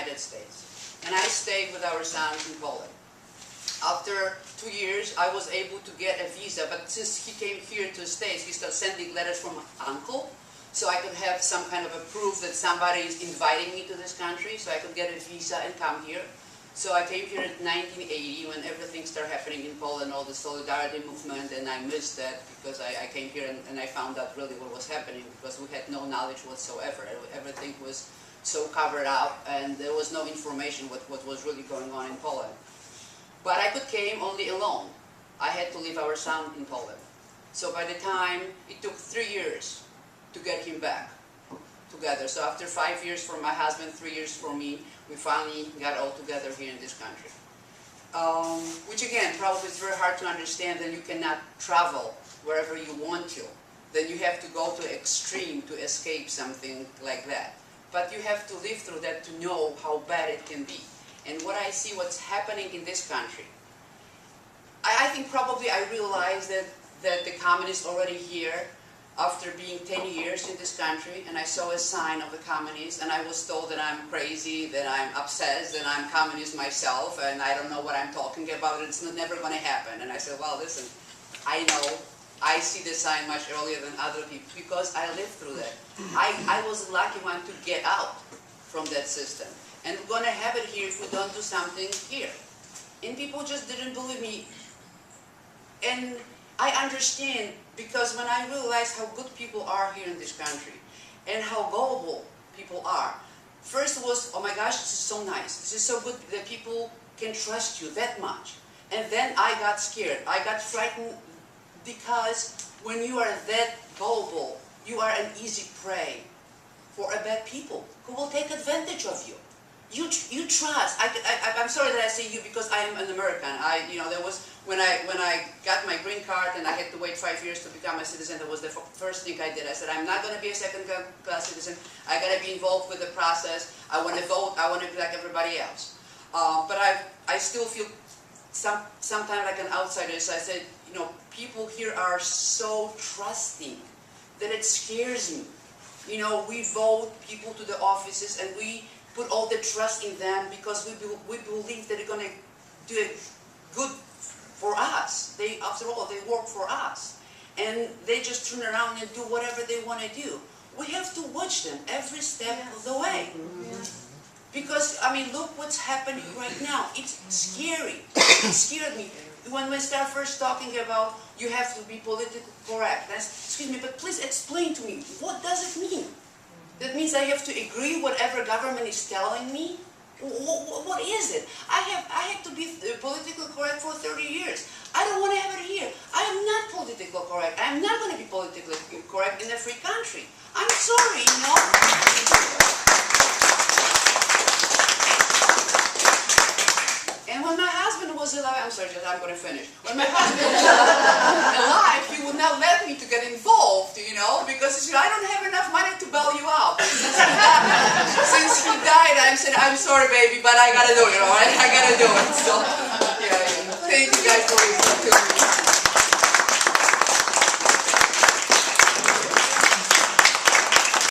United States. And I stayed with our son in Poland. After 2 years, I was able to get a visa, but since he came here to the States, he started sending letters from my uncle, so I could have some kind of a proof that somebody is inviting me to this country, so I could get a visa and come here. So I came here in 1980 when everything started happening in Poland, all the solidarity movement, and I missed that because I came here and I found out really what was happening, because we had no knowledge whatsoever. Everything was so covered up and there was no information what was really going on in Poland. But I came only alone. I had to leave our son in Poland. So by the time, it took 3 years to get him back together. So after 5 years for my husband, 3 years for me, we finally got all together here in this country. Which again, probably is very hard to understand that you cannot travel wherever you want to. Then you have to go to extreme to escape something like that. But you have to live through that to know how bad it can be. And what I see what's happening in this country, I think probably I realized that the communists already here after being 10 years in this country, and I saw a sign of the communists, and I was told that I'm crazy, that I'm obsessed, that I'm communist myself, and I don't know what I'm talking about, it's never going to happen. And I said, well, listen, I know, I see the sign much earlier than other people, because I lived through that. I was the lucky one to get out from that system. And we're going to have it here if we don't do something here. And people just didn't believe me. And I understand, because when I realized how good people are here in this country, and how gullible people are, first it was, oh my gosh, this is so nice. This is so good that people can trust you that much. And then I got scared. I got frightened, because when you are that gullible, you are an easy prey for a bad people who will take advantage of you. You trust. I'm sorry that I say you because I am an American. There was when I got my green card and I had to wait 5 years to become a citizen. That was the first thing I did. I said, I'm not going to be a second-class citizen. I got to be involved with the process. I want to vote. I want to be like everybody else. But I still feel sometimes like an outsider. So I said, people here are so trusting that it scares me. We vote people to the offices and we put all the trust in them because we believe that they're going to do it good for us. After all, they work for us. And they just turn around and do whatever they want to do. We have to watch them every step of the way. Because, look what's happening right now. It's scary. It scared me. When we start first talking about you have to be politically correct. Excuse me, but please explain to me, what does it mean? That means I have to agree whatever government is telling me? What is it? I have to be politically correct for 30 years. I don't want to have it here. I am not politically correct. I am not going to be politically correct in a free country. I'm sorry, And when my husband was alive, I'm sorry, I'm going to finish. When my husband was alive, he would not let me to get involved, because he said, I don't have enough money to bail you out. Since he died, I said, I'm sorry, baby, but I got to do it, all right? I got to do it. So, yeah. Thank you guys for listening to me.